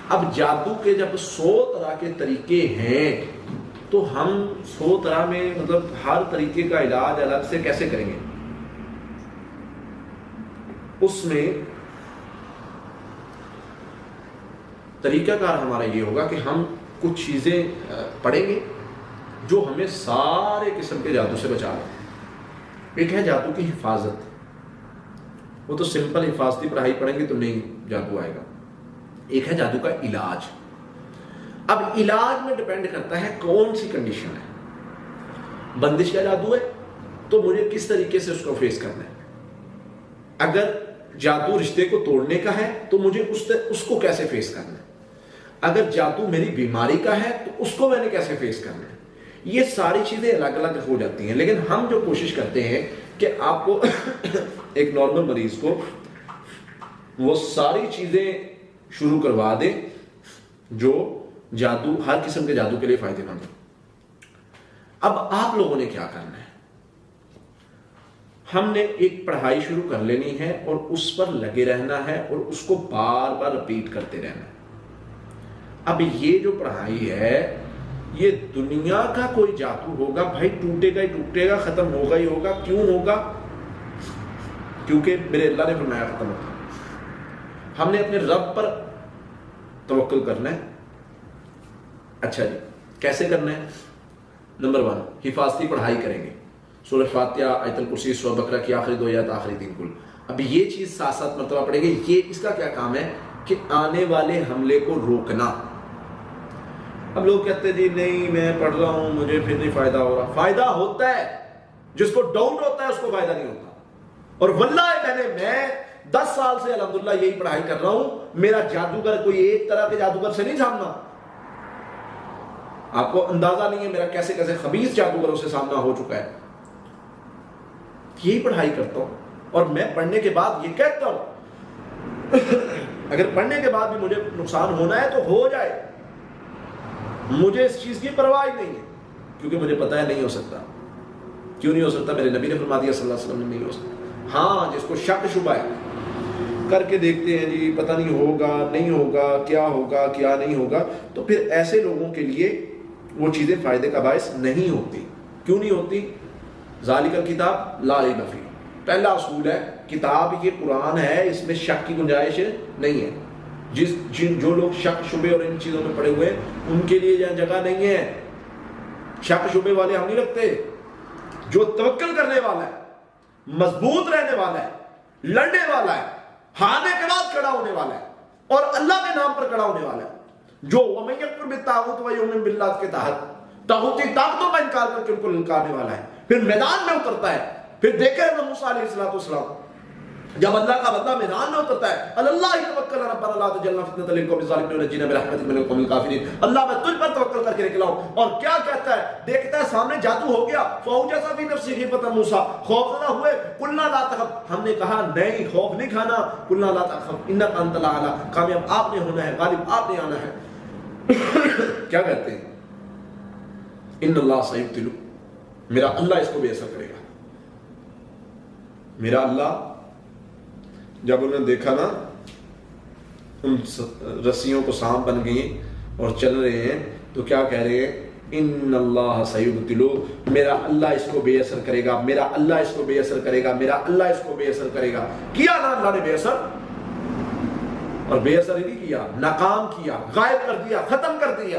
اب جادو کے جب 100 طرح کے طریقے ہیں تو ہم 100 طرح میں مطلب ہر طریقے کا علاج الگ سے کیسے کریں گے؟ اس میں طریقہ کار ہمارا یہ ہوگا کہ ہم کچھ چیزیں پڑھیں گے جو ہمیں سارے قسم کے جادو سے بچا لیں۔ ایک ہے جادو کی حفاظت، وہ تو سمپل حفاظتی پڑھائی پڑھیں گے تو نہیں جادو آئے گا۔ ایک ہے جادو کا علاج۔ اب علاج میں ڈیپینڈ کرتا ہے کون سی کنڈیشن ہے۔ بندش کا جادو ہے تو مجھے کس طریقے سے اس کو فیس کرنا ہے۔ اگر جادو رشتے کو توڑنے کا ہے تو مجھے اس کو کیسے فیس کرنا ہے۔ اگر جادو میری بیماری کا ہے تو اس کو میں نے کیسے فیس کرنا ہے۔ یہ ساری چیزیں الگ الگ ہو جاتی ہیں، لیکن ہم جو کوشش کرتے ہیں کہ آپ کو ایک نارمل مریض کو وہ ساری چیزیں شروع کروا دیں جو جادو، ہر قسم کے جادو کے لیے فائدے مند ہے۔ اب آپ لوگوں نے کیا کرنا ہے؟ ہم نے ایک پڑھائی شروع کر لینی ہے اور اس پر لگے رہنا ہے اور اس کو بار بار رپیٹ کرتے رہنا ہے۔ اب یہ جو پڑھائی ہے یہ دنیا کا کوئی جادو ہوگا بھائی، ٹوٹے گا ہی ٹوٹے گا، ختم ہوگا ہی ہوگا۔ کیوں ہوگا؟ کیونکہ میرے اللہ نے فرمایا ختم ہوگا۔ ہم نے اپنے رب پر توکل کرنا ہے۔ اچھا جی، کیسے کرنا ہے؟ نمبر 1، حفاظتی پڑھائی کریں گے، سورہ فاتحہ، آیت الکرسی، سورہ بقرہ کی آخری 2 آیات، آخری 3 کل۔ اب یہ چیز 7 مرتبہ پڑھیں گے۔ یہ اس کا کیا کام ہے کہ آنے والے حملے کو روکنا۔ اب لوگ کہتے ہیں جی نہیں میں پڑھ رہا ہوں مجھے پھر نہیں فائدہ ہو رہا۔ فائدہ ہوتا ہے، جس کو ڈاؤٹ ہوتا ہے اس کو فائدہ نہیں ہوتا۔ اور واللہ میں 10 سال سے الحمدللہ یہی پڑھائی کر رہا ہوں، میرا جادوگر کوئی ایک طرح کے جادوگر سے نہیں سامنا۔ آپ کو اندازہ نہیں ہے میرا کیسے کیسے خبیث جادوگروں سے سامنا ہو چکا ہے۔ یہی پڑھائی کرتا ہوں اور میں پڑھنے کے بعد یہ کہتا ہوں اگر پڑھنے کے بعد بھی مجھے نقصان ہونا ہے تو ہو جائے، مجھے اس چیز کی پرواہ نہیں ہے، کیونکہ مجھے پتا ہے نہیں ہو سکتا۔ کیوں نہیں ہو سکتا؟ میرے نبی نے فرما دیا صلی اللہ علیہ وسلم نے نہیں ہو سکتا۔ ہاں جس کو شک شبہ ہے کر کے دیکھتے ہیں جی پتہ نہیں ہوگا نہیں ہوگا، کیا ہوگا کیا نہیں ہوگا، تو پھر ایسے لوگوں کے لیے وہ چیزیں فائدے کا باعث نہیں ہوتی۔ کیوں نہیں ہوتی؟ ذالک الکتاب لا ریب فیہ، پہلا اصول ہے کتاب یہ قرآن ہے، اس میں شک کی گنجائش نہیں ہے۔ جو لوگ شک شبے اور ان چیزوں میں پڑے ہوئے ان کے لیے یہاں جگہ نہیں ہے۔ شک شبے والے ہم نہیں رکھتے۔ جو توکل کرنے والا ہے، مضبوط رہنے والا ہے، لڑنے والا ہے، ہارنے کے بعد کھڑا ہونے والا ہے اور اللہ کے نام پر کھڑا ہونے والا ہے، جو وَمَن يَكْفُرْ بِالطَّاغُوتِ وَيُؤْمِن بِاللَّهِ کے تحت طاغوتی طاقتوں کا انکار کر کے ان کو للکارنے والا ہے، پھر میدان میں اترتا ہے۔ پھر دیکھیں موسیٰ علیہ السلام جب اللہ کا بندہ میدان میں اترتا ہے، اللہ توکل ربنا لا تجعلنا فتنة للقوم الظالمین ونجنا برحمتک من القوم الکافرین، اللہ میں تجھ پر توکل کر کے نکلا ہوں۔ اور کیا کہتا ہے؟ دیکھتا ہے سامنے جادو ہو گیا، فَأَوْجَسَ فِي نَفْسِهِ خِیفَةً مُوسیٰ، خوفزدہ ہوئے، قُلْنَا لَا تَخَفْ، ہم نے کہا نہیں خوف نہیں کھانا، قُلْنَا لَا تَخَفْ إِنَّكَ أَنْتَ الْأَعْلَىٰ، کامیاب آپ نے ہونا ہے، غالب آپ نے آنا ہے۔ کیا کہتے ہیں؟ إِنَّ اللَّهَ سَيُبْطِلُ، میرا اللہ اس کو بے اثر کرے گا۔ میرا اللہ جب انہوں نے دیکھا نا ان رسیوں کو سانپ بن گئی اور چل رہے ہیں تو کیا کہہ رہے ہیں؟ ان اللہ سیبطلو، میرا اللہ اس کو بے اثر کرے گا، میرا اللہ اس کو بے اثر کرے گا، میرا اللہ اس کو بے اثر کرے گا۔ کیا نا اللہ نے بے اثر، اور بے اثر ہی نہیں کیا، ناکام کیا، غائب کر دیا، ختم کر دیا۔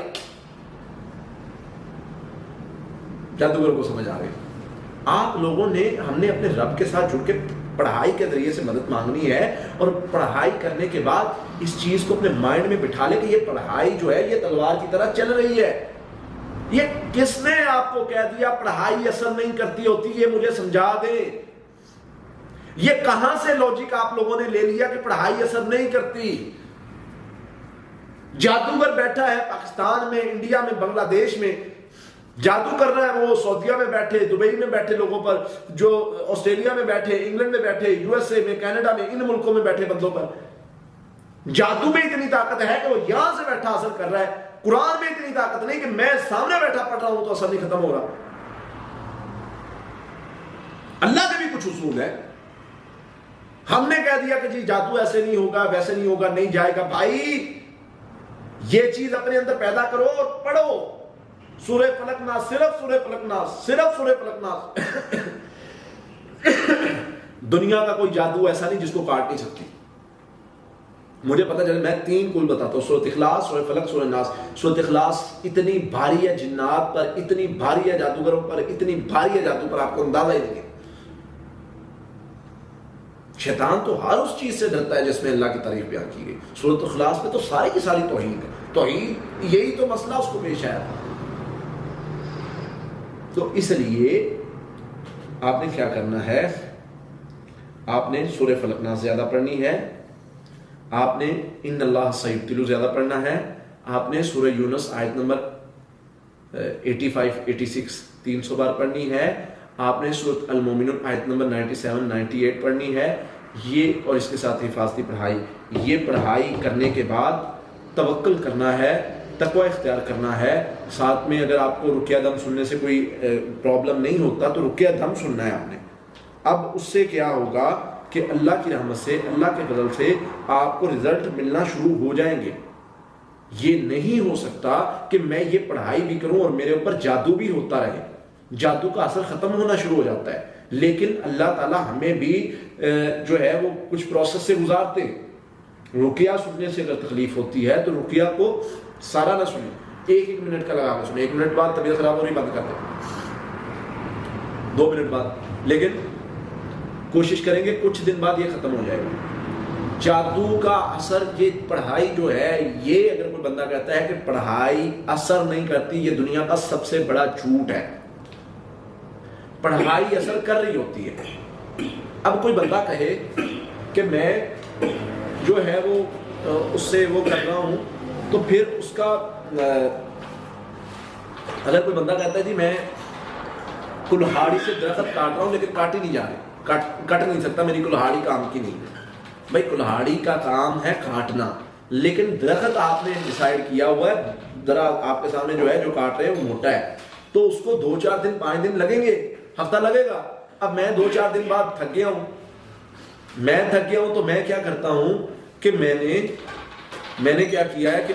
جادوگر کو سمجھ آ گئی؟ آپ لوگوں نے، ہم نے اپنے رب کے ساتھ جڑ کے پڑھائی کے ذریعے سے مدد مانگنی ہے، اور پڑھائی کرنے کے بعد اس چیز کو اپنے مائنڈ میں بٹھا لے کہ یہ پڑھائی جو ہے یہ تلوار کی طرح چل رہی ہے۔ یہ کس نے آپ کو کہہ دیا پڑھائی اثر نہیں کرتی ہوتی؟ یہ مجھے سمجھا دیں، یہ کہاں سے لوجک آپ لوگوں نے لے لیا کہ پڑھائی اثر نہیں کرتی؟ جادوگر بیٹھا ہے پاکستان میں، انڈیا میں، بنگلہ دیش میں، جادو کر رہا ہے وہ سعودیہ میں بیٹھے، دبئی میں بیٹھے لوگوں پر، جو آسٹریلیا میں بیٹھے، انگلینڈ میں بیٹھے، یو ایس اے میں، کینیڈا میں، ان ملکوں میں بیٹھے بندوں پر جادو میں اتنی طاقت ہے کہ وہ یہاں سے بیٹھا اثر کر رہا ہے۔ قرآن میں اتنی طاقت نہیں کہ میں سامنے بیٹھا پڑھ رہا ہوں تو اثر نہیں ختم ہو رہا۔ اللہ کے بھی کچھ اصول ہے۔ ہم نے کہہ دیا کہ جی جادو ایسے نہیں ہوگا، ویسے نہیں ہوگا، نہیں جائے گا۔ بھائی یہ چیز اپنے اندر پیدا کرو اور پڑھو سورہ فلق ناس، صرف سورہ فلق ناس، صرف سورہ فلق ناس۔ دنیا کا کوئی جادو ایسا نہیں جس کو کاٹ نہیں سکتی۔ مجھے پتا چلے، میں 3 کل بتاتا ہوں، سورۃ اخلاص، سورہ فلق، سورہ ناس۔ سورۃ اخلاص اتنی بھاری ہے جنات پر، اتنی بھاری ہے جادوگروں پر، اتنی بھاری ہے جادو پر، آپ کو اندازہ ہی نہیں ہے۔ شیطان تو ہر اس چیز سے ڈرتا ہے جس میں اللہ کی تعریف بیان کی گئی۔ سورۃ اخلاص میں تو ساری کی ساری توحید ہے، توحید یہی تو مسئلہ اس کو پیش آیا تھا۔ تو اس لیے آپ نے کیا کرنا ہے، آپ نے سورہ فلق ناس زیادہ پڑھنی ہے، آپ نے ان اللہ سیبتلو زیادہ پڑھنا ہے، آپ نے سورہ یونس آیت نمبر 85 86 300 بار پڑھنی ہے، آپ نے سورۃ المومنون آیت نمبر 97 98 پڑھنی ہے، یہ اور اس کے ساتھ حفاظتی پڑھائی۔ یہ پڑھائی کرنے کے بعد توکل کرنا ہے، تقوی اختیار کرنا ہے، ساتھ میں اگر آپ کو رقیہ دم سننے سے کوئی پرابلم نہیں ہوتا تو رقیہ دم سننا ہے آپ نے۔ اب اس سے کیا ہوگا کہ اللہ کی رحمت سے، اللہ کے فضل سے آپ کو رزلٹ ملنا شروع ہو جائیں گے۔ یہ نہیں ہو سکتا کہ میں یہ پڑھائی بھی کروں اور میرے اوپر جادو بھی ہوتا رہے، جادو کا اثر ختم ہونا شروع ہو جاتا ہے۔ لیکن اللہ تعالیٰ ہمیں بھی جو ہے وہ کچھ پروسیس سے گزارتے ہیں۔ رقیہ سننے سے اگر تکلیف ہوتی ہے تو رقیہ کو سارا نہ سنیں، 1 منٹ کا لگا کے سنیں، 1 منٹ بعد طبیعت خراب ہو رہی بند کر دیں، 2 منٹ بعد، لیکن کوشش کریں گے کچھ دن بعد یہ ختم ہو جائے گا۔ جادو کا اثر، یہ پڑھائی جو ہے، یہ اگر کوئی بندہ کہتا ہے کہ پڑھائی اثر نہیں کرتی، یہ دنیا کا سب سے بڑا جھوٹ ہے۔ پڑھائی اثر کر رہی ہوتی ہے۔ اب کوئی بندہ کہے کہ میں جو ہے وہ اس سے وہ کر رہا ہوں، تو پھر اس کا اگر کوئی بندہ کہتا ہے جی میں کلہاڑی سے درخت کاٹ رہا ہوں لیکن کاٹ ہی نہیں جا رہے، کٹ نہیں سکتا، میری کلہاڑی کام کی نہیں ہے۔ بھائی کلہاڑی کا کام ہے کاٹنا، لیکن درخت آپ نے ڈیسائیڈ کیا ہوا ہے، ذرا آپ کے سامنے جو ہے جو کاٹ رہے ہیں وہ موٹا ہے، تو اس کو 2 4 دن 5 دن لگیں گے، ہفتہ لگے گا۔ اب میں 2 4 دن بعد تھک گیا ہوں، تو میں کیا کرتا ہوں کہ میں نے کیا کیا ہے کہ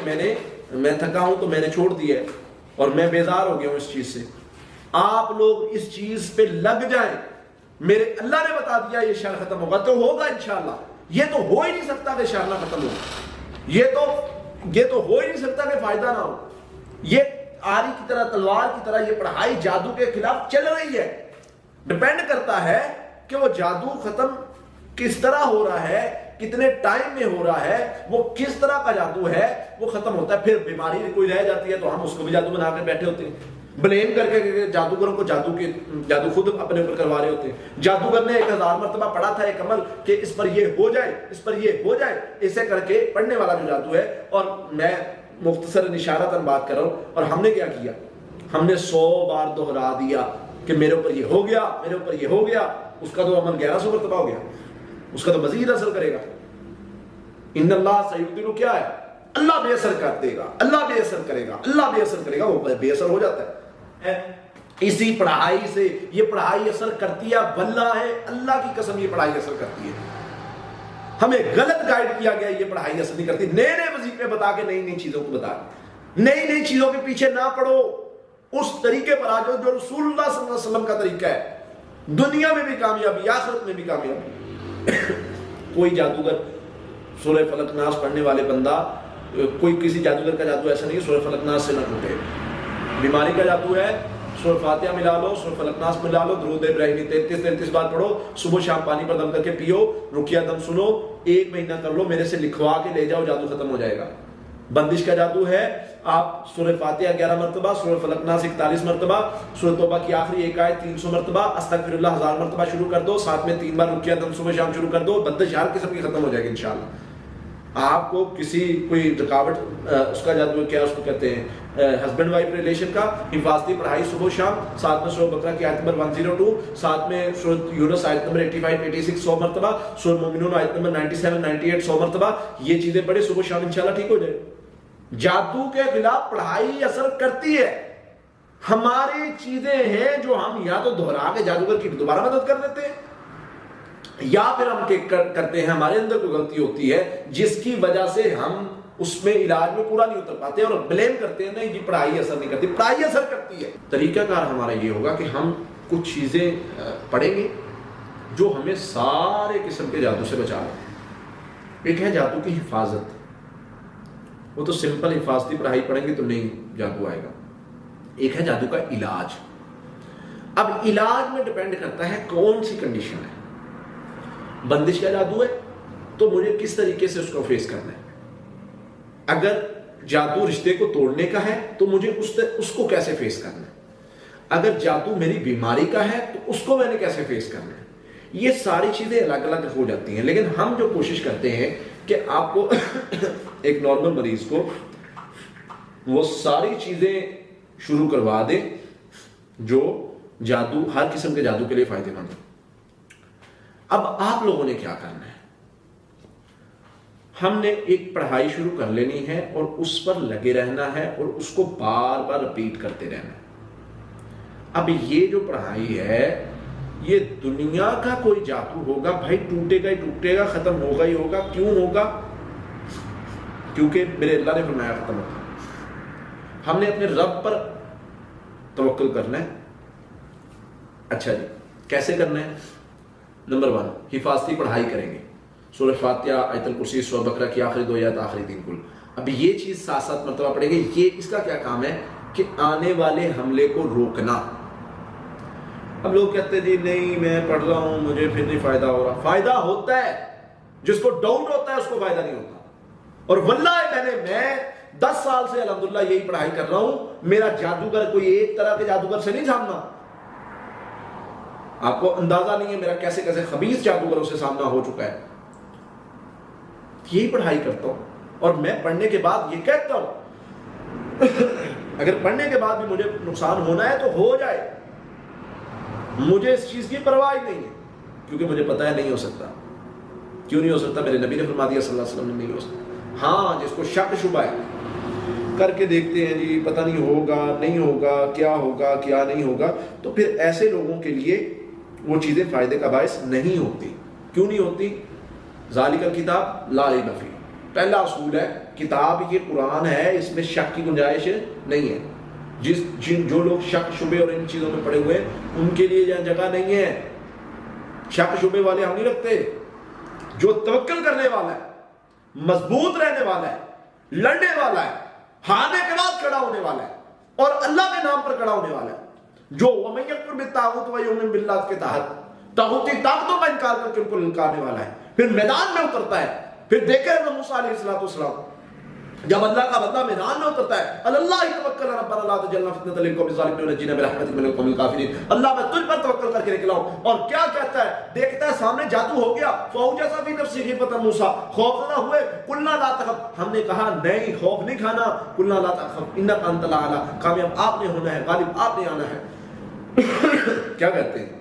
میں تھکا ہوں تو میں نے چھوڑ دیا ہے اور میں بیزار ہو گیا ہوں اس چیز سے۔ آپ لوگ اس چیز پہ لگ جائیں، میرے اللہ نے بتا دیا یہ شر ختم ہوگا تو ہوگا انشاءاللہ۔ یہ تو ہو ہی نہیں سکتا کہ شر نہ ختم ہو، یہ تو ہو ہی نہیں سکتا کہ فائدہ نہ ہو۔ یہ آری کی طرح، تلوار کی طرح یہ پڑھائی جادو کے خلاف چل رہی ہے۔ ڈیپینڈ کرتا ہے کہ وہ جادو ختم کس طرح ہو رہا ہے، کتنے ٹائم میں ہو رہا ہے، وہ کس طرح کا جادو ہے، وہ ختم ہوتا ہے۔ پھر بیماری کوئی رہ جاتی ہے تو ہم اس کو بھی جادو بنا کر بیٹھے ہوتے ہیں، بلیم کر کے جادوگروں کو جادو خود اپنے اوپر کروا رہے ہوتے ہیں۔ جادوگر نے 1000 مرتبہ پڑھا تھا ایک عمل کہ اس پر یہ ہو جائے، اس پر یہ ہو جائے، اسے کر کے پڑھنے والا جو جادو ہے۔ اور میں مختصر اشارتاً بات کر رہا ہوں، اور ہم نے کیا کیا، ہم نے 100 بار دہرا دیا کہ میرے اوپر یہ ہو گیا، میرے اوپر یہ ہو گیا، اس کا تو عمل 1100 مرتبہ ہو گیا، اس کا تو مزید اثر کرے گا۔ ان اللہ سیبتلو کیا ہے، اللہ بے اثر کر دے گا، اللہ بے اثر کرے گا، اللہ بے اثر کرے گا، وہ بے اثر ہو جاتا ہے۔ اسی پڑھائی سے یہ پڑھائی اثر کرتی ہے، واللہ ہے اللہ کی قسم یہ پڑھائی اثر کرتی ہے۔ ہمیں غلط گائیڈ کیا گیا، یہ پڑھائی اثر نہیں کرتی۔ نئے نئے وظیفے بتا کے نئی نئی چیزوں کو بتا کے، نئی نئی چیزوں کے پیچھے نہ پڑو، اس طریقے پر آ جاؤ جو رسول اللہ صلی اللہ علیہ وسلم کا طریقہ ہے، دنیا میں بھی کامیابی، آخرت میں بھی کامیابی۔ کوئی جادوگر سورہ فلق ناس پڑھنے والے بندہ، کوئی کسی جادوگر کا جادو ایسا نہیں ہے سورہ فلق ناس سے نہ ٹوٹے۔ بیماری کا جادو ہے، سورہ فاتحہ ملا لو، سورہ فلق ناس ملا لو، درود ابراہیمی 33 بار پڑھو، صبح شام پانی پر دم کر کے پیو، رقیہ دم سنو، 1 مہینہ کر لو، میرے سے لکھوا کے لے جاؤ، جادو ختم ہو جائے گا۔ بندش کا جادو ہے، آپ سورہ فاتحہ 11 مرتبہ، سورہ فلق ناس 41 مرتبہ، سورہ توبہ کی آخری ایک آیت 300 مرتبہ، استغفر اللہ 1000 مرتبہ شروع کر دو، ساتھ میں 3 بار رقیہ دم صبح شام شروع کر دو، بندش ہر قسم کی ختم ہو جائے گی انشاءاللہ۔ آپ کو کوئی رکاوٹ، اس کا جادو کیا اس کو کہتے ہیں، ہسبینڈ وائف ریلیشن کا، حفاظتی پڑھائی صبح شام، ساتھ میں سورہ بقرہ کی آیت نمبر 102، ساتھ میں سورہ یونس آیت نمبر 85 86 100 مرتبہ، سورہ مومنون آیت نمبر 97 98 100 مرتبہ، یہ چیزیں پڑھے صبح شام، انشاءاللہ ٹھیک ہو جائے۔ جادو کے خلاف پڑھائی اثر کرتی ہے۔ ہماری چیزیں ہیں جو ہم یا تو دہرا کے جادوگر کی دوبارہ مدد کر دیتے ہیں، یا پھر ہم کرتے ہیں، ہمارے اندر کوئی غلطی ہوتی ہے جس کی وجہ سے ہم اس میں علاج میں پورا نہیں اتر پاتے اور بلیم کرتے ہیں نہیں جی پڑھائی اثر نہیں کرتی. پڑھائی اثر کرتی ہے. طریقہ کار ہمارا یہ ہوگا کہ ہم کچھ چیزیں پڑھیں گے جو ہمیں سارے قسم کے جادو سے بچا لیں. ایک ہے جادو کی حفاظت. وہ تو سمپل حفاظتی پڑھائی پڑھیں گے تو نہیں جادو آئے گا. ایک ہے جادو کا علاج. اب علاج میں ڈیپینڈ کرتا ہے کون سی کنڈیشن ہے. بندش کا جادو ہے تو مجھے کس طریقے سے اس کو فیس کرنا ہے. اگر جادو رشتے کو توڑنے کا ہے تو مجھے اس کو کیسے فیس کرنا ہے. اگر جادو میری بیماری کا ہے تو اس کو میں نے کیسے فیس کرنا ہے. یہ ساری چیزیں الگ الگ ہو جاتی ہیں. لیکن ہم جو کوشش کرتے ہیں کہ آپ کو ایک نارمل مریض کو وہ ساری چیزیں شروع کروا دیں جو جادو ہر قسم کے جادو کے لیے فائدے مند ہے. اب آپ لوگوں نے کیا کرنا ہے. ہم نے ایک پڑھائی شروع کر لینی ہے اور اس پر لگے رہنا ہے اور اس کو بار بار رپیٹ کرتے رہنا ہے. اب یہ جو پڑھائی ہے یہ دنیا کا کوئی جادو ہوگا بھائی ٹوٹے گا ہی ٹوٹے گا, ختم ہوگا ہی ہوگا. کیوں ہوگا؟ کیونکہ میرے اللہ نے فرمایا ختم ہوگا. ہم نے اپنے رب پر توکل کرنا ہے. اچھا جی کیسے کرنا ہے؟ نمبر 1 حفاظتی پڑھائی کریں گے. سورہ فاتحہ, آیت الکرسی, سورہ بقرہ کی آخری 2 آیات, آخری 3 کل. اب یہ چیز 7 مرتبہ پڑھیں گے. یہ اس کا کیا کام ہے کہ آنے والے حملے کو روکنا. اب لوگ کہتے ہیں جی نہیں میں پڑھ رہا ہوں مجھے پھر نہیں فائدہ ہو رہا. فائدہ ہوتا ہے. جس کو ڈاؤٹ ہوتا ہے اس کو فائدہ نہیں ہوتا. اور واللہ میں 10 سال سے الحمدللہ یہی پڑھائی کر رہا ہوں. میرا جادوگر کوئی ایک طرح کے جادوگر سے نہیں سامنا. آپ کو اندازہ نہیں ہے میرا کیسے کیسے خبیث جادوگروں سے سامنا ہو چکا ہے. یہی پڑھائی کرتا ہوں اور میں پڑھنے کے بعد یہ کہتا ہوں اگر پڑھنے کے بعد بھی مجھے نقصان ہونا ہے تو ہو جائے. مجھے اس چیز کی پرواہ نہیں ہے کیونکہ مجھے پتا ہے نہیں ہو سکتا. کیوں نہیں ہو سکتا؟ میرے نبی نے فرما دیا صلی اللہ علیہ وسلم نے نہیں ہو سکتا. ہاں جس کو شک شبہ ہے کر کے دیکھتے ہیں جی پتہ نہیں ہوگا نہیں ہوگا کیا ہوگا کیا نہیں ہوگا, تو پھر ایسے لوگوں کے لیے وہ چیزیں فائدے کا باعث نہیں ہوتی. کیوں نہیں ہوتی؟ ذالک الکتاب لا ریب فیہ. پہلا اصول ہے کتاب یہ قرآن ہے, اس میں شک کی گنجائش نہیں ہے. جو لوگ شک شبے اور ان چیزوں میں پڑے ہوئے ہیں ان کے لیے یہاں جگہ نہیں ہے. شک شبے والے ہم نہیں رکھتے. جو توکل کرنے والا ہے, مضبوط رہنے والا ہے, لڑنے والا ہے, ہارنے کے بعد کھڑا ہونے والا ہے اور اللہ کے نام پر کھڑا ہونے والا ہے, جو وَمَن يَكْفُرْ بِالطَّاغُوتِ وَيُؤْمِنْ بِاللَّهِ کے تحت طاغوتی طاقتوں کا انکار کر کے ان کو للکارنے والا ہے, پھر میدان میں اترتا ہے. پھر دیکھیں حضرت موسیٰ علیہ السلام جب اللہ کا بندہ میدان میں اترتا ہے اللہ توکل ربنا لا تجعلنا فتنة للقوم الظالمين ونجنا برحمتك من القوم الكافرين. اللہ میں تجھ پر توکل کر کے نکلا ہوں. اور کیا کہتا ہے؟ دیکھتا ہے سامنے جادو ہو گیا. فَأَوْجَسَ فِي نَفْسِهِ خِيفَةً مُوسَىٰ. خوفزدہ ہوئے. قُلْنَا لَا تَخَفْ. ہم نے کہا نہیں خوف نہیں کھانا. قُلْنَا لَا تَخَفْ إِنَّكَ أَنْتَ الْأَعْلَىٰ. کامیاب آپ نے ہونا ہے, غالب آپ نے آنا ہے. کیا کہتے ہیں؟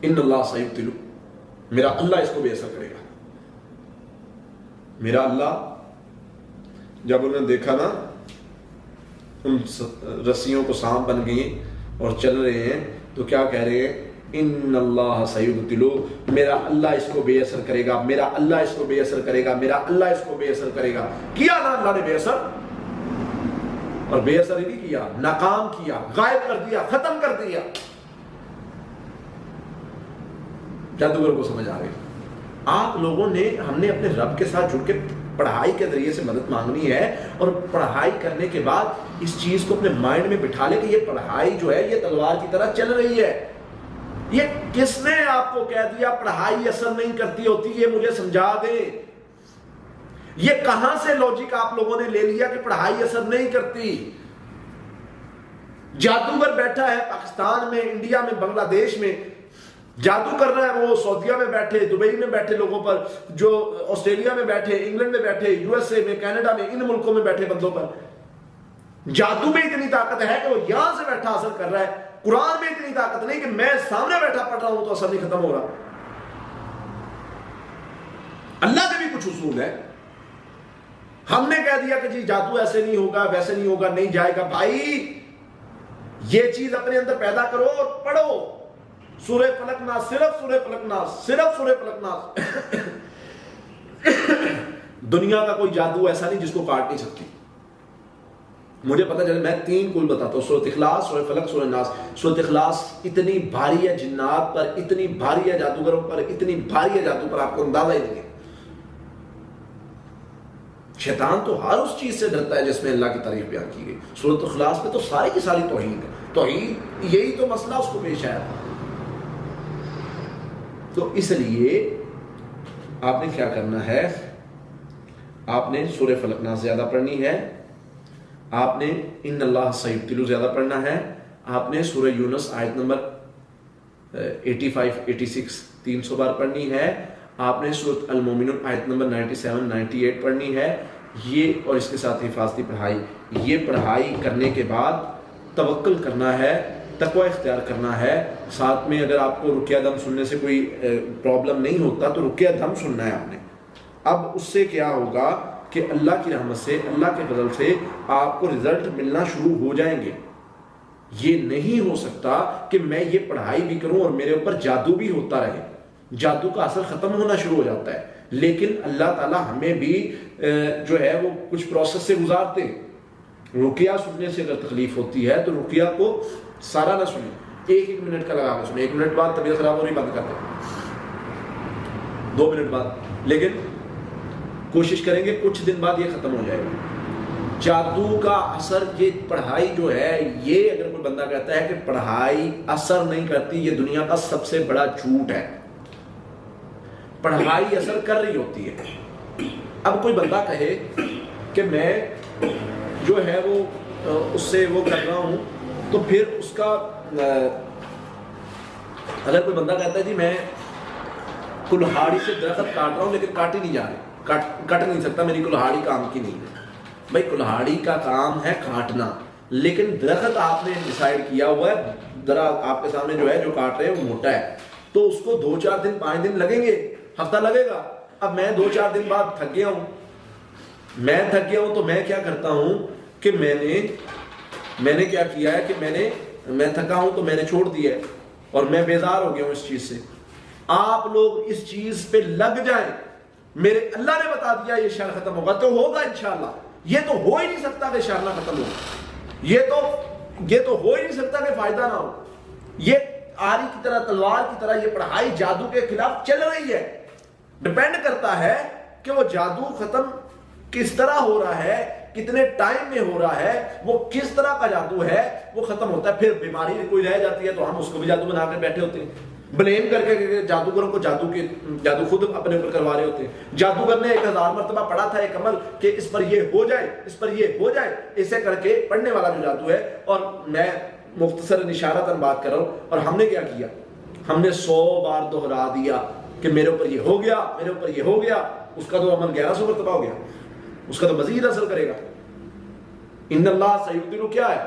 ان اللہ سیبتلو. میرا اللہ اس کو بے اثر کرے گا. میرا اللہ جب انہوں نے دیکھا نا ان رسیوں کو سانپ بن گئی اور چل رہے ہیں تو کیا کہہ رہے ہیں؟ ان اللہ سیبتلو. میرا اللہ اس کو بے اثر کرے گا, میرا اللہ اس کو بے اثر کرے گا, میرا اللہ اس کو بے اثر کرے گا. کیا نا اللہ نے بے اثر, اور بے اثر ہی نہیں کیا, ناکام کیا, غائب کر دیا, ختم کر دیا. جادوگر کو سمجھ آ گئی. آپ لوگوں نے ہم نے اپنے رب کے ساتھ جڑ کے پڑھائی کے ذریعے سے مدد مانگنی ہے اور پڑھائی کرنے کے بعد اس چیز کو اپنے مائنڈ میں بٹھا لے کہ یہ پڑھائی جو ہے یہ تلوار کی طرح چل رہی ہے. یہ کس نے آپ کو کہہ دیا پڑھائی اثر نہیں کرتی ہوتی؟ یہ مجھے سمجھا دیں. یہ کہاں سے لوجک آپ لوگوں نے لے لیا کہ پڑھائی اثر نہیں کرتی؟ جادوگر بیٹھا ہے پاکستان میں, انڈیا میں, بنگلہ دیش میں جادو کر رہا ہے. وہ سعودیہ میں بیٹھے, دبئی میں بیٹھے لوگوں پر, جو آسٹریلیا میں بیٹھے, انگلینڈ میں بیٹھے, یو ایس اے میں, کینیڈا میں, ان ملکوں میں بیٹھے بندوں پر جادو میں اتنی طاقت ہے کہ وہ یہاں سے بیٹھا اثر کر رہا ہے. قرآن میں اتنی طاقت نہیں کہ میں سامنے بیٹھا پڑھ رہا ہوں تو اثر نہیں ختم ہو رہا. اللہ کے بھی کچھ اصول ہے. ہم نے کہہ دیا کہ جی جادو ایسے نہیں ہوگا, ویسے نہیں ہوگا, نہیں جائے گا. بھائی یہ چیز اپنے اندر پیدا کرو اور پڑھو. سورہ فلق ناس, صرف سورہ فلق ناس, صرف سورہ فلق ناس. دنیا کا کوئی جادو ایسا نہیں جس کو کاٹ نہیں سکتی. مجھے پتا چلے، میں 3 کل بتاتا ہوں، سورۃ اخلاص، سورۃ فلق، سورۃ ناس. سورۃ اخلاص اتنی بھاری ہے جنات پر، اتنی بھاری ہے جادوگروں پر، اتنی بھاری ہے جادو پر، آپ کو اندازہ ہی نہیں ہے. شیطان تو ہر اس چیز سے ڈرتا ہے جس میں اللہ کی تعریف بیان کی گئی. سورۃ اخلاص میں تو ساری کی ساری توحید ہے. توحید یہی تو مسئلہ اس کو پیش آیا تھا. تو اس لیے آپ نے کیا کرنا ہے، آپ نے سورہ فلق ناس زیادہ پڑھنی ہے، آپ نے ان اللہ سیبتلو زیادہ پڑھنا ہے، آپ نے سورہ یونس آیت نمبر 85 86 300 بار پڑھنی ہے، آپ نے سورۃ المومنون آیت نمبر 97 98 پڑھنی ہے. یہ اور اس کے ساتھ حفاظتی پڑھائی، یہ پڑھائی کرنے کے بعد توکل کرنا ہے، تقوی اختیار کرنا ہے. ساتھ میں اگر آپ کو رقیہ دم سننے سے کوئی پرابلم نہیں ہوتا تو رقیہ دم سننا ہے آپ نے. اب اس سے کیا ہوگا کہ اللہ کی رحمت سے، اللہ کے فضل سے آپ کو رزلٹ ملنا شروع ہو جائیں گے. یہ نہیں ہو سکتا کہ میں یہ پڑھائی بھی کروں اور میرے اوپر جادو بھی ہوتا رہے. جادو کا اثر ختم ہونا شروع ہو جاتا ہے، لیکن اللہ تعالیٰ ہمیں بھی جو ہے وہ کچھ پروسیس سے گزارتے ہیں. رقیہ سننے سے اگر تکلیف ہوتی ہے تو رقیہ کو سارا نہ سنیں، 1 منٹ کا لگا کے سنیں. 1 منٹ بعد طبیعت خراب ہو رہی بند کر دیں، 2 منٹ بعد، لیکن کوشش کریں گے کچھ دن بعد یہ ختم ہو جائے گا. جادو کا اثر، یہ پڑھائی جو ہے، یہ اگر کوئی بندہ کہتا ہے کہ پڑھائی اثر نہیں کرتی، یہ دنیا کا سب سے بڑا جھوٹ ہے. پڑھائی اثر کر رہی ہوتی ہے. اب کوئی بندہ کہے کہ میں جو ہے وہ اس سے وہ کر رہا ہوں، تو پھر اس کا اگر کوئی بندہ کہتا ہے جی میں کلہاڑی سے درخت کاٹ رہا ہوں لیکن کاٹ ہی نہیں جا رہے، کٹ نہیں سکتا، میری کلہاڑی کام کی نہیں ہے. بھائی کلہاڑی کا کام ہے کاٹنا، لیکن درخت آپ نے ڈیسائیڈ کیا ہوا ہے، ذرا آپ کے سامنے جو ہے جو کاٹ رہے ہیں وہ موٹا ہے، تو اس کو 2-4 دن 5 دن لگیں گے، ہفتہ لگے گا. اب میں 2-4 دن بعد تھک گیا ہوں تو میں کیا کرتا ہوں کہ میں نے کیا کیا ہے کہ میں تھکا ہوں تو میں نے چھوڑ دیا ہے اور میں بیزار ہو گیا ہوں اس چیز سے. آپ لوگ اس چیز پہ لگ جائیں. میرے اللہ نے بتا دیا یہ شر ختم ہوگا تو ہوگا انشاءاللہ. یہ تو ہو ہی نہیں سکتا کہ شر نہ ختم ہو، یہ تو ہو ہی نہیں سکتا کہ فائدہ نہ ہو. یہ آری کی طرح، تلوار کی طرح یہ پڑھائی جادو کے خلاف چل رہی ہے. ڈیپینڈ کرتا ہے کہ وہ جادو ختم کس طرح ہو رہا ہے، کتنے ٹائم میں ہو رہا ہے، وہ کس طرح کا جادو ہے وہ ختم ہوتا ہے. پھر بیماری کوئی رہ جاتی ہے تو ہم اس کو بھی جادو بنا کر بیٹھے ہوتے ہیں، بلیم کر کے جادوگروں کو جادو خود اپنے اوپر کروا رہے ہوتے ہیں. جادوگر نے 1000 مرتبہ پڑھا تھا ایک عمل کہ اس پر یہ ہو جائے، اس پر یہ ہو جائے، اسے کر کے پڑھنے والا جو جادو ہے. اور میں مختصر اشارتاً بات کر رہا ہوں. اور ہم نے کیا کیا، ہم نے 100 بار دہرا دیا کہ میرے اوپر یہ ہو گیا، میرے اوپر یہ ہو گیا. اس کا تو عمل 1100 مرتبہ ہو گیا، اس کا تو مزید اثر کرے گا. ان اللہ سیبتلو کیا ہے،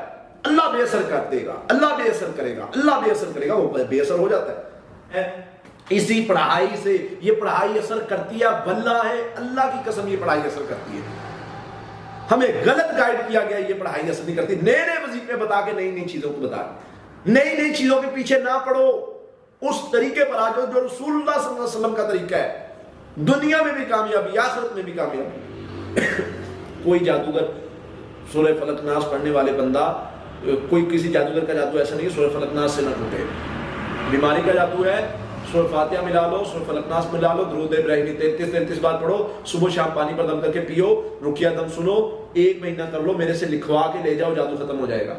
اللہ بے اثر کر دے گا، اللہ بے اثر کرے گا، اللہ بے اثر کرے گا، وہ بے اثر ہو جاتا ہے. اسی پڑھائی سے، یہ پڑھائی اثر کرتی ہے، واللہ ہے اللہ کی قسم یہ پڑھائی اثر کرتی ہے. ہمیں غلط گائیڈ کیا گیا، یہ پڑھائی اثر نہیں کرتی. نئے نئے وظیفے بتا کے نئی نئی چیزوں کو بتا، نئی نئی چیزوں کے پیچھے نہ پڑو، اس طریقے پر آ جاؤ جو رسول اللہ صلی اللہ علیہ وسلم کا طریقہ ہے. دنیا میں بھی کامیابی، آخرت میں بھی کامیابی. کوئی جادوگر سورہ فلق ناس پڑھنے والے بندہ، کوئی کسی جادوگر کا جادو ایسا نہیں ہے سورہ فلق ناس سے نہ ٹوٹے. بیماری کا جادو ہے، سورہ فاتحہ ملا لو، سورہ فلق ناس ملا لو، درود ابراہیمی 33 بار پڑھو، صبح شام پانی پر دم کر کے پیو، رقیہ دم سنو، 1 مہینہ کر لو، میرے سے لکھوا کے لے جاؤ، جادو ختم ہو جائے گا.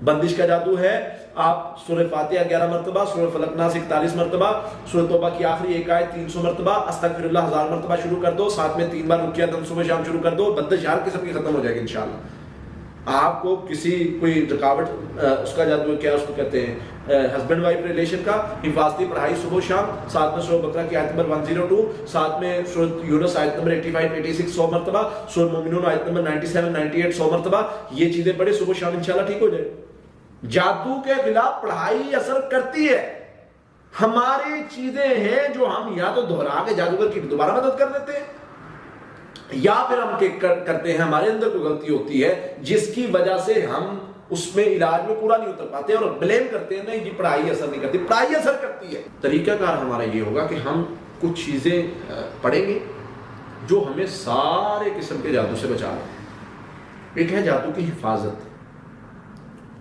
بندش کا جادو ہے، آپ سورہ فاتحہ 11 مرتبہ، سورہ فلق ناس 41 مرتبہ، سورہ توبہ کی آخری ایک آیت 300 مرتبہ، استغفر اللہ 1000 مرتبہ شروع کر دو، ساتھ میں 3 بار رقیہ دم صبح شام شروع کر دو. بندش ہر قسم کی ختم ہو جائے گی انشاءاللہ. آپ کو کوئی رکاوٹ، اس کا جادو کیا اس کو کہتے ہیں، ہسبینڈ وائف ریلیشن کا، حفاظتی پڑھائی صبح شام، ساتھ میں سورہ بقرہ کی آیت نمبر 102، ساتھ میں سورہ یونس آیت نمبر 85 86 100 مرتبہ، سورہ مومنون آیت نمبر 97 98 100 مرتبہ. یہ چیزیں پڑھے صبح شام، انشاءاللہ ٹھیک ہو جائے. جادو کے خلاف پڑھائی اثر کرتی ہے. ہماری چیزیں ہیں جو ہم یا تو دہرا کے جادوگر کی دوبارہ مدد کر دیتے ہیں، یا پھر ہم کرتے ہیں، ہمارے اندر کوئی غلطی ہوتی ہے جس کی وجہ سے ہم اس میں علاج میں پورا نہیں اتر پاتے اور بلیم کرتے ہیں نہیں یہ پڑھائی اثر نہیں کرتی. پڑھائی اثر کرتی ہے. طریقہ کار ہمارا یہ ہوگا کہ ہم کچھ چیزیں پڑھیں گے، جو ہمیں سارے قسم کے جادو سے بچا لے. ایک ہے جادو کی حفاظت,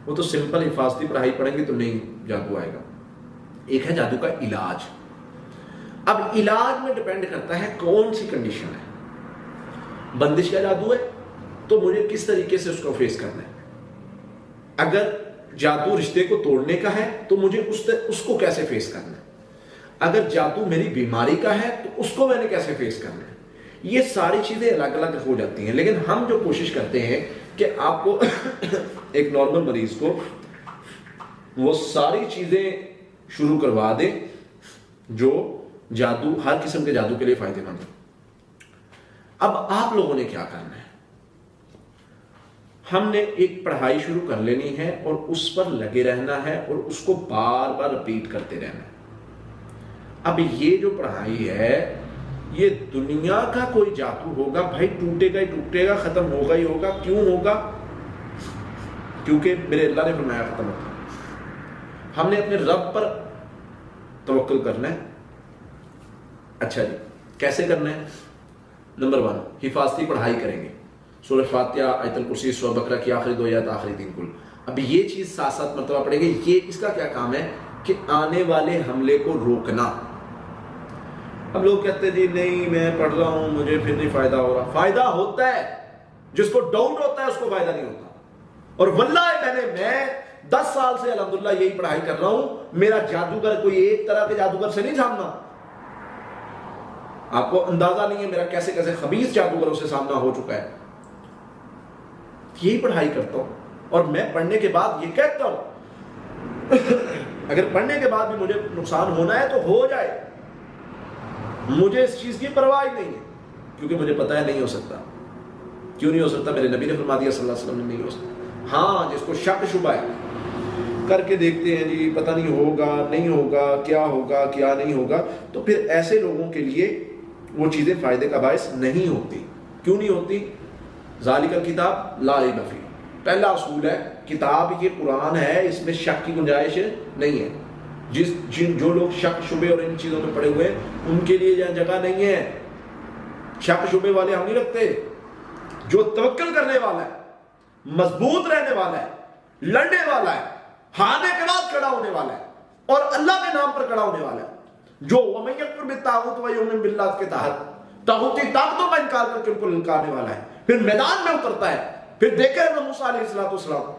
وہ تو سمپل حفاظتی پڑھائی پڑھیں گے تو نہیں جادو آئے گا. ایک ہے جادو کا علاج. اب علاج میں ڈیپینڈ کرتا ہے کون سی کنڈیشن ہے. بندش کا جادو ہے تو مجھے کس طریقے سے اس کو فیس کرنا ہے. اگر جادو رشتے کو توڑنے کا ہے تو مجھے اس کو کیسے فیس کرنا ہے. اگر جادو میری بیماری کا ہے تو اس کو میں نے کیسے فیس کرنا ہے. یہ ساری چیزیں الگ الگ ہو جاتی ہیں, لیکن ہم جو کوشش کرتے ہیں کہ آپ کو ایک نارمل مریض کو وہ ساری چیزیں شروع کروا دیں جو جادو, ہر قسم کے جادو کے لیے فائدے مند. اب آپ لوگوں نے کیا کرنا ہے, ہم نے ایک پڑھائی شروع کر لینی ہے اور اس پر لگے رہنا ہے اور اس کو بار بار رپیٹ کرتے رہنا ہے. اب یہ جو پڑھائی ہے یہ دنیا کا کوئی جادو ہوگا بھائی, ٹوٹے گا ہی ٹوٹے گا, ختم ہوگا ہی ہوگا. کیوں ہوگا؟ کیونکہ میرے اللہ نے فرمایا ختم ہوگا. ہم نے اپنے رب پر توکل کرنا ہے. اچھا جی, کیسے کرنا ہے؟ نمبر 1, حفاظتی پڑھائی کریں گے. سورہ فاتحہ, آیت الکرسی, سورہ بقرہ کی آخری 2 آیات, آخری 3 کل. اب یہ چیز 7 مرتبہ پڑھیں گے. یہ اس کا کیا کام ہے کہ آنے والے حملے کو روکنا. اب لوگ کہتے ہیں جی نہیں میں پڑھ رہا ہوں مجھے پھر نہیں فائدہ ہو رہا. فائدہ ہوتا ہے, جس کو ڈاؤٹ ہوتا ہے اس کو فائدہ نہیں ہوتا. اور واللہ میں 10 سال سے الحمدللہ یہی پڑھائی کر رہا ہوں. میرا جادوگر کوئی ایک طرح کے جادوگر سے نہیں سامنا. آپ کو اندازہ نہیں ہے میرا کیسے کیسے خبیث جادوگروں سے سامنا ہو چکا ہے. یہی پڑھائی کرتا ہوں اور میں پڑھنے کے بعد یہ کہتا ہوں اگر پڑھنے کے بعد بھی مجھے نقصان ہونا ہے تو ہو جائے, مجھے اس چیز کی پرواہ نہیں ہے, کیونکہ مجھے پتا ہے نہیں ہو سکتا. کیوں نہیں ہو سکتا؟ میرے نبی نے فرما دیا صلی اللہ علیہ وسلم نے نہیں ہو سکتا. ہاں جس کو شک شبہ ہے کر کے دیکھتے ہیں جی پتہ نہیں ہوگا نہیں ہوگا, کیا ہوگا کیا نہیں ہوگا, تو پھر ایسے لوگوں کے لیے وہ چیزیں فائدے کا باعث نہیں ہوتی. کیوں نہیں ہوتی؟ ذالک الکتاب لا ریب فیہ. پہلا اصول ہے کتاب یہ قرآن ہے, اس میں شک کی گنجائش نہیں ہے. جو لوگ شک شبے اور ان چیزوں میں پڑے ہوئے ہیں ان کے لیے یہاں جگہ نہیں ہے. شک شبے والے ہم نہیں رکھتے. جو توکل کرنے والا ہے, مضبوط رہنے والا ہے, لڑنے والا ہے, ہارنے کے بعد کھڑا ہونے والا ہے اور اللہ کے نام پر کھڑا ہونے والا ہے, جو وَمَن يَكْفُرْ بِالطَّاغُوتِ وَيُؤْمِنْ بِاللَّهِ کے تحت طاغوتی طاقتوں کا انکار کر کے ان کو للکارنے والا ہے, پھر میدان میں اترتا ہے. پھر دیکھیں موسیٰ علیہ السلام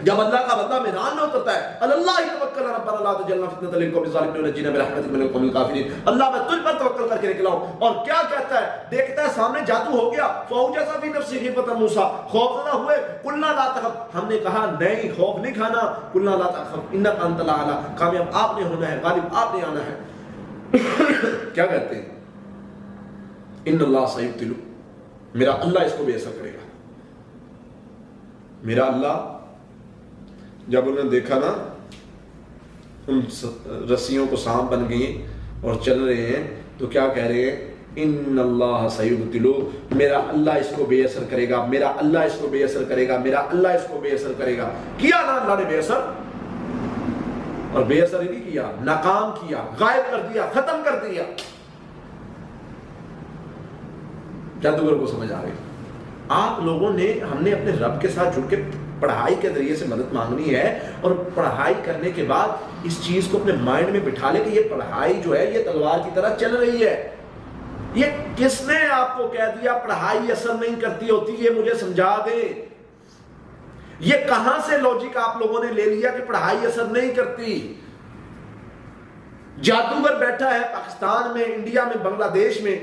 جب اللہ کا بندہ میدان میں اترتا ہے, اللہ توکل ربنا لا تجعلنا فتنة للقوم الظالمین ونجنا برحمتک من القوم الکافرین. اللہ میں تجھ پر توکل کر کے نکلا ہوں. اور کیا کہتا ہے؟ دیکھتا ہے سامنے جادو ہو گیا. فَأَوْجَسَ فِي نَفْسِهِ خِيفَةَ مُوسَىٰ, خوفزدہ ہوئے. قُلْنَا لَا تَخَفْ, ہم نے کہا نہیں خوف نہیں کھانا. قُلْنَا لَا تَخَفْ إِنَّكَ أَنْتَ الْأَعْلَىٰ, کامیاب آپ نے ہونا ہے, غالب آپ نے آنا ہے. کیا کہتے ہیں؟ ان اللہ سیبتلو, میرا اللہ اس کو بے اثر کرے گا. میرا اللہ جب انہوں نے دیکھا نا ان رسیوں کو سانپ بن گئی اور چل رہے ہیں تو کیا کہہ رہے ہیں؟ ان اللہ سیبتلو, میرا اللہ اس کو بے اثر کرے گا, میرا اللہ اس کو بے اثر کرے گا, میرا اللہ اس کو بے اثر کرے گا. کیا نا اللہ نے بے اثر, اور بے اثر ہی نہیں کیا, ناکام کیا, غائب کر دیا, ختم کر دیا. جادوگر کو سمجھ آ گئی. آپ لوگوں نے, ہم نے اپنے رب کے ساتھ جڑ کے پڑھائی کے ذریعے سے مدد مانگنی ہے, اور پڑھائی کرنے کے بعد اس چیز کو اپنے مائنڈ میں بٹھا لے کہ یہ پڑھائی جو ہے یہ تلوار کی طرح چل رہی ہے. یہ کس نے آپ کو کہہ دیا پڑھائی اثر نہیں کرتی ہوتی؟ یہ مجھے سمجھا دے. یہ کہاں سے لوجک آپ لوگوں نے لے لیا کہ پڑھائی اثر نہیں کرتی؟ جادوگر بیٹھا ہے پاکستان میں, انڈیا میں, بنگلہ دیش میں,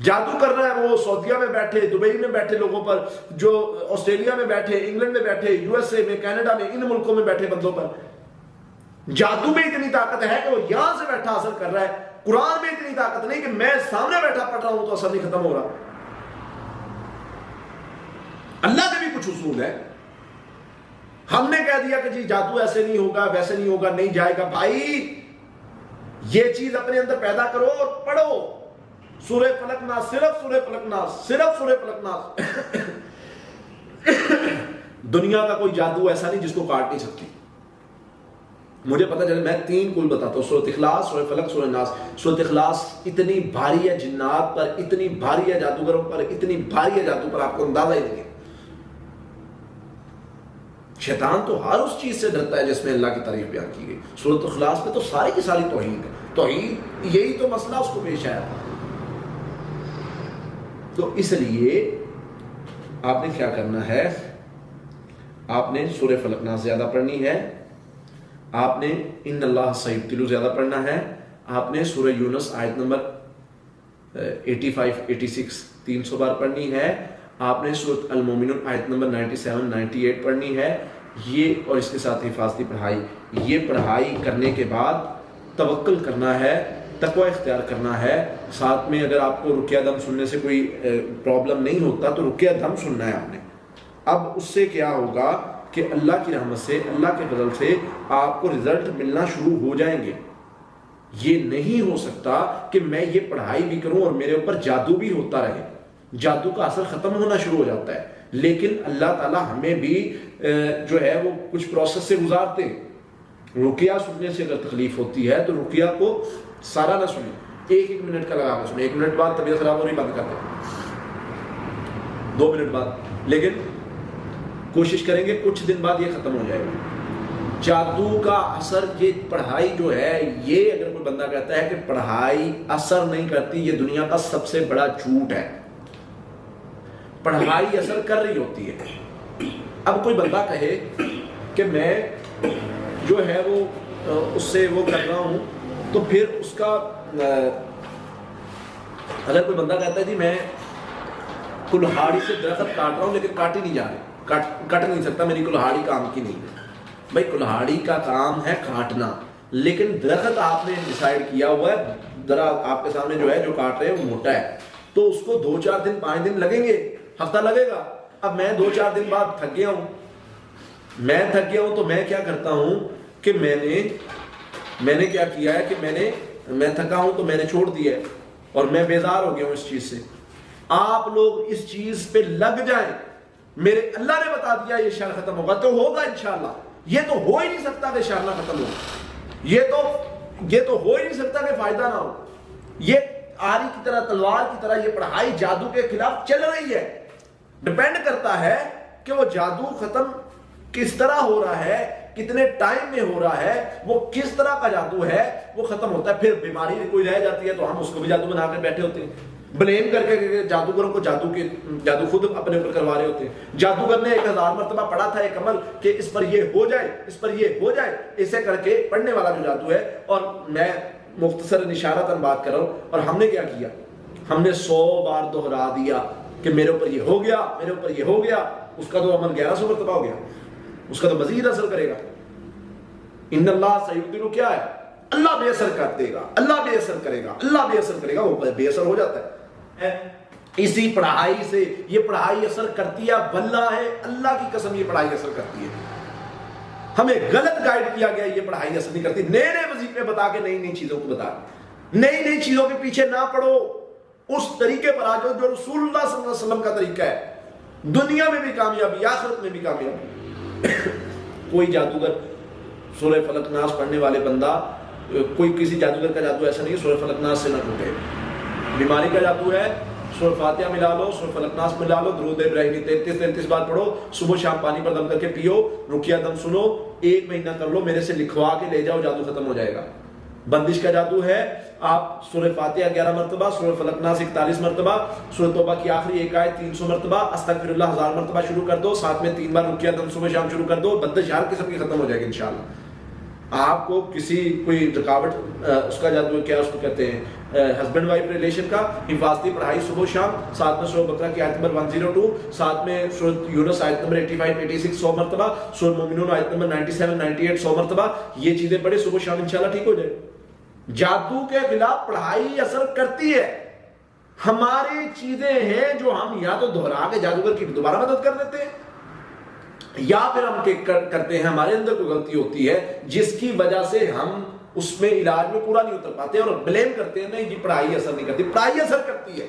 جادو کر رہا ہے وہ سعودیہ میں بیٹھے, دبئی میں بیٹھے لوگوں پر, جو آسٹریلیا میں بیٹھے, انگلینڈ میں بیٹھے, یو ایس اے میں, کینیڈا میں, ان ملکوں میں بیٹھے بندوں پر جادو میں اتنی طاقت ہے کہ وہ یہاں سے بیٹھا اثر کر رہا ہے. قرآن میں اتنی طاقت نہیں کہ میں سامنے بیٹھا پڑھ رہا ہوں تو اثر نہیں ختم ہو رہا. اللہ کے بھی کچھ اصول ہے. ہم نے کہہ دیا کہ جی جادو ایسے نہیں ہوگا, ویسے نہیں ہوگا, نہیں جائے گا. بھائی یہ چیز اپنے اندر پیدا کرو اور پڑھو سورہ فلق ناس, صرف سورہ فلق ناس, صرف سورہ فلق ناس. دنیا کا کوئی جادو ایسا نہیں جس کو کاٹ نہیں سکتی. مجھے پتہ چلے، میں 3 کل بتاتا ہوں، سورۃ اخلاص، سورۃ فلق، سورۃ ناس۔ سورۃ اخلاص اتنی بھاری ہے جنات پر، اتنی بھاری ہے جادوگروں پر، اتنی بھاری ہے جادو پر، آپ کو اندازہ ہی نہیں ہے۔ شیطان تو ہر اس چیز سے ڈرتا ہے جس میں اللہ کی تعریف بیان کی گئی۔ سورۃ اخلاص میں تو ساری کی ساری توحید ہے، توحید یہی تو مسئلہ اس کو پیش آیا تھا۔ تو اس لیے آپ نے کیا کرنا ہے، آپ نے سورہ فلق ناس زیادہ پڑھنی ہے، آپ نے ان اللہ سیبتلو زیادہ پڑھنا ہے، آپ نے سورہ یونس آیت نمبر 85 86 300 بار پڑھنی ہے، آپ نے سورۃ المومنون آیت نمبر 97 98 پڑھنی ہے، یہ اور اس کے ساتھ حفاظتی پڑھائی۔ یہ پڑھائی کرنے کے بعد توکل کرنا ہے، تقوی اختیار کرنا ہے۔ ساتھ میں اگر آپ کو رقیہ دم سننے سے کوئی پرابلم نہیں ہوتا تو رقیہ دم سننا ہے آپ نے۔ اب اس سے کیا ہوگا کہ اللہ کی رحمت سے، اللہ کے فضل سے آپ کو رزلٹ ملنا شروع ہو جائیں گے۔ یہ نہیں ہو سکتا کہ میں یہ پڑھائی بھی کروں اور میرے اوپر جادو بھی ہوتا رہے، جادو کا اثر ختم ہونا شروع ہو جاتا ہے۔ لیکن اللہ تعالیٰ ہمیں بھی جو ہے وہ کچھ پروسیس سے گزارتے ہیں۔ رقیہ سننے سے اگر تکلیف ہوتی ہے تو رقیہ کو سارا نہ سنیں، 1 منٹ کا لگا کے سنیں، 1 منٹ بعد طبیعت خراب ہو رہی بند کر دیں، 2 منٹ بعد، لیکن کوشش کریں گے کچھ دن بعد یہ ختم ہو جائے گا۔ جادو کا اثر، یہ پڑھائی جو ہے، یہ اگر کوئی بندہ کہتا ہے کہ پڑھائی اثر نہیں کرتی، یہ دنیا کا سب سے بڑا جھوٹ ہے۔ پڑھائی اثر کر رہی ہوتی ہے۔ اب کوئی بندہ کہے کہ میں جو ہے وہ اس سے وہ کر رہا ہوں، تو پھر اس کا اگر کوئی بندہ کہتا ہے جی میں کلہاڑی سے درخت کاٹ رہا ہوں لیکن کاٹ ہی نہیں جا رہے، کٹ نہیں سکتا، میری کلہاڑی کام کی نہیں ہے۔ بھائی کلہاڑی کا کام ہے کاٹنا، لیکن درخت آپ نے ڈیسائیڈ کیا ہوا ہے، ذرا آپ کے سامنے جو ہے جو کاٹ رہے ہیں وہ موٹا ہے، تو اس کو 2-4 دن 5 دن لگیں گے، ہفتہ لگے گا۔ اب میں 2-4 دن بعد تھک گیا ہوں، تو میں کیا کرتا ہوں کہ میں نے کیا کیا ہے کہ میں تھکا ہوں تو میں نے چھوڑ دیا ہے اور میں بیزار ہو گیا ہوں اس چیز سے۔ آپ لوگ اس چیز پہ لگ جائیں، میرے اللہ نے بتا دیا یہ شر ختم ہوگا تو ہوگا انشاءاللہ۔ یہ تو ہو ہی نہیں سکتا کہ شر نہ ختم ہو، یہ تو ہو ہی نہیں سکتا کہ فائدہ نہ ہو۔ یہ آری کی طرح، تلوار کی طرح یہ پڑھائی جادو کے خلاف چل رہی ہے۔ ڈیپینڈ کرتا ہے کہ وہ جادو ختم کس طرح ہو رہا ہے، کتنے ٹائم میں ہو رہا ہے، وہ کس طرح کا جادو ہے، وہ ختم ہوتا ہے۔ پھر بیماری کوئی رہ جاتی ہے تو ہم اس کو بھی جادو بنا کے بیٹھے ہوتے ہیں، بلیم کر کے جادوگروں کو جادو خود اپنے اوپر کروا رہے ہوتے ہیں۔ جادوگر نے 1000 مرتبہ پڑھا تھا ایک عمل کہ اس پر یہ ہو جائے، اس پر یہ ہو جائے، اسے کر کے پڑھنے والا جو جادو ہے۔ اور میں مختصر اشارتاً بات کر رہا ہوں، اور ہم نے کیا کیا، ہم نے 100 بار دہرا دیا کہ میرے اوپر یہ ہو گیا، میرے اوپر یہ ہو گیا۔ اس کا تو عمل 1100 مرتبہ ہو گیا، اس کا تو مزید اثر کرے گا۔ ان اللہ سیبتلو کیا ہے، اللہ بے اثر کر دے گا، اللہ بے اثر کرے گا، اللہ بے اثر کرے گا، وہ بے اثر ہو جاتا ہے۔ اسی پڑھائی سے، یہ پڑھائی اثر کرتی ہے، بھلا ہے اللہ کی قسم یہ پڑھائی اثر کرتی ہے۔ ہمیں غلط گائیڈ کیا گیا، یہ پڑھائی اثر نہیں کرتی۔ نئے نئے وظیفے بتا کے نئی نئی چیزوں کو بتا، نئی نئی چیزوں کے پیچھے نہ پڑو، اس طریقے پر آ جاؤ جو رسول اللہ صلی اللہ علیہ وسلم کا طریقہ ہے، دنیا میں بھی کامیابی، آخرت میں بھی کامیابی۔ کوئی جادوگر سورہ فلق ناس پڑھنے والے بندہ، کوئی کسی جادوگر کا جادو ایسا نہیں ہے سورہ فلق ناس سے نہ ٹوٹے۔ بیماری کا جادو ہے، سورہ فاتحہ ملا لو، سورہ فلق ناس ملا لو، درود ابراہیمی 33 بار پڑھو، صبح شام پانی پر دم کر کے پیو، رقیہ دم سنو، 1 مہینہ کر لو، میرے سے لکھوا کے لے جاؤ، جادو ختم ہو جائے گا۔ بندش کا جادو ہے، آپ سورہ فاتحہ 11 مرتبہ، سورہ فلق ناس 41 مرتبہ، سورہ توبہ کی آخری ایک آیت 300 مرتبہ، استغفر اللہ 1000 مرتبہ شروع کر دو، ساتھ میں 3 بار رقیہ دم صبح شام شروع کر دو، بندش ہر قسم کی ختم ہو جائے گی انشاءاللہ۔ آپ کو کوئی رکاوٹ، اس کا جادو کیا اس کو کہتے ہیں، ہسبینڈ وائف ریلیشن کا، حفاظتی پڑھائی صبح شام، ساتھ میں سورہ بقرہ کی آیت نمبر 102، ساتھ میں سورہ یونس آیت نمبر 85 86 100 مرتبہ، سورہ مومنون آیت نمبر 97 98 100 مرتبہ، یہ چیزیں پڑھے صبح شام، انشاءاللہ ٹھیک ہو جائے۔ جادو کے خلاف پڑھائی اثر کرتی ہے۔ ہماری چیزیں ہیں جو ہم یا تو دہرا کے جادوگر کی دوبارہ مدد کر دیتے ہیں، یا پھر ہم کرتے ہیں، ہمارے اندر کوئی غلطی ہوتی ہے جس کی وجہ سے ہم اس میں علاج میں پورا نہیں اتر پاتے اور بلیم کرتے ہیں نہیں جی پڑھائی اثر نہیں کرتی۔ پڑھائی اثر کرتی ہے۔